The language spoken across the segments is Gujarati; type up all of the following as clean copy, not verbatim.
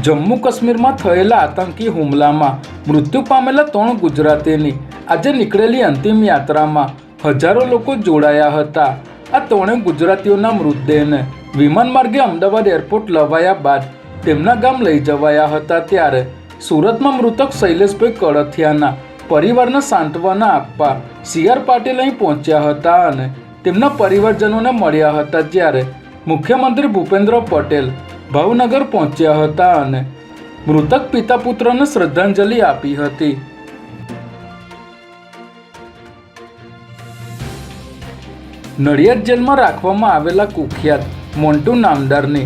જમ્મુ કાશ્મીરમાં થયેલા આતંકી હુમલામાં મૃત્યુ પામેલા 3 ગુજરાતીની આજે નીકળેલી અંતિમ યાત્રામાં હજારો લોકો જોડાયા હતા। આ 3 ગુજરાતીઓના મૃતદેહને વિમાન માર્ગે અમદાવાદ એરપોર્ટ લવાયા બાદ તેમના ગામ લઈ જવાયા હતા। ત્યારે સુરતમાં મૃતક શૈલેષભાઈ કળથિયાના પરિવારને સાંત્વના આપવા CR પાટીલ અહીં પહોંચ્યા હતા અને તેમના પરિવારજનોને મળ્યા હતા। જ્યારે મુખ્યમંત્રી ભૂપેન્દ્ર પટેલ ભાવનગર પહોંચ્યા હતા અને મૃતક પિતા પુત્રને શ્રદ્ધાંજલિ આપી હતી। નડિયાદ જેલમાં રાખવામાં આવેલા કુખ્યાત મોન્ટુ નામદારની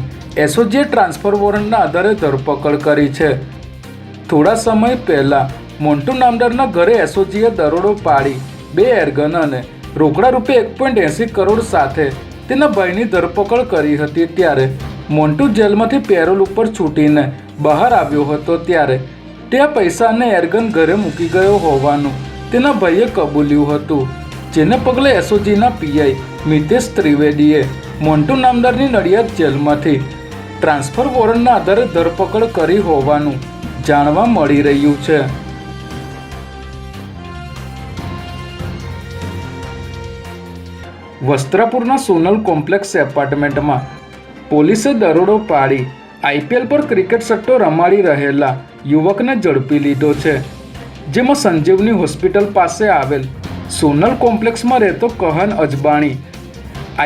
SOGએ ટ્રાન્સફર વોરંટના આધારે ધરપકડ કરી છે। થોડા સમય પહેલા મોન્ટુ નામદારના ઘરે SOGએ દરોડો પાડી 2 એરગન અને રોકડા રૂપિયા 1.80 કરોડ સાથે તેના ભાઈની ધરપકડ કરી હતી। ત્યારે મોન્ટુ જેલમાંથી પેરોલ ઉપર છૂટીને બહાર આવ્યો હતો। ત્યારે તે આ પૈસા અને એરગન ઘરે મૂકી ગયો હોવાનું તેના ભાઈએ કબૂલ્યું હતું, જેને પગલે SOGના PI મિતેશ ત્રિવેદીએ મોન્ટુ નામદારની નડિયાદ જેલમાંથી ટ્રાન્સફર વોરંટના આધારે ધરપકડ કરી હોવાનું જાણવા મળી રહ્યું છે। વસ્ત્રાપુરના સોનલ કોમ્પ્લેક્સ એપાર્ટમેન્ટમાં પોલીસે દરોડો પાડી IPL પર ક્રિકેટ સટ્ટો રમાડી રહેલા યુવકને ઝડપી લીધો છે, જેમાં સંજીવની હોસ્પિટલ પાસે આવેલ સોનલ કોમ્પ્લેક્સમાં રહેતો કહન અજબાણી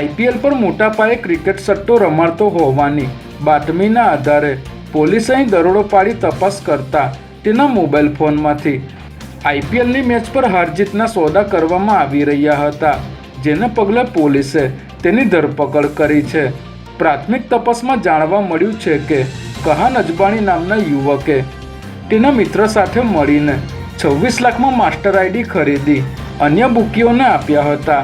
IPL પર મોટા પાયે ક્રિકેટ સટ્ટો રમાડતો હોવાની બાતમીના આધારે પોલીસે અહીં દરોડો પાડી તપાસ કરતા તેના મોબાઈલ ફોનમાંથી IPLની મેચ પર હાર જીતના સોદા કરવામાં આવી રહ્યા હતા, જેને પગલે પોલીસે તેની ધરપકડ કરી છે। પ્રાથમિક તપાસમાં જાણવા મળ્યું છે કે કહાન અજબાણી નામના યુવકે તેના મિત્ર સાથે મળીને 26 લાખમાં માસ્ટર ID ખરીદી અન્ય બુકીઓને આપ્યા હતા।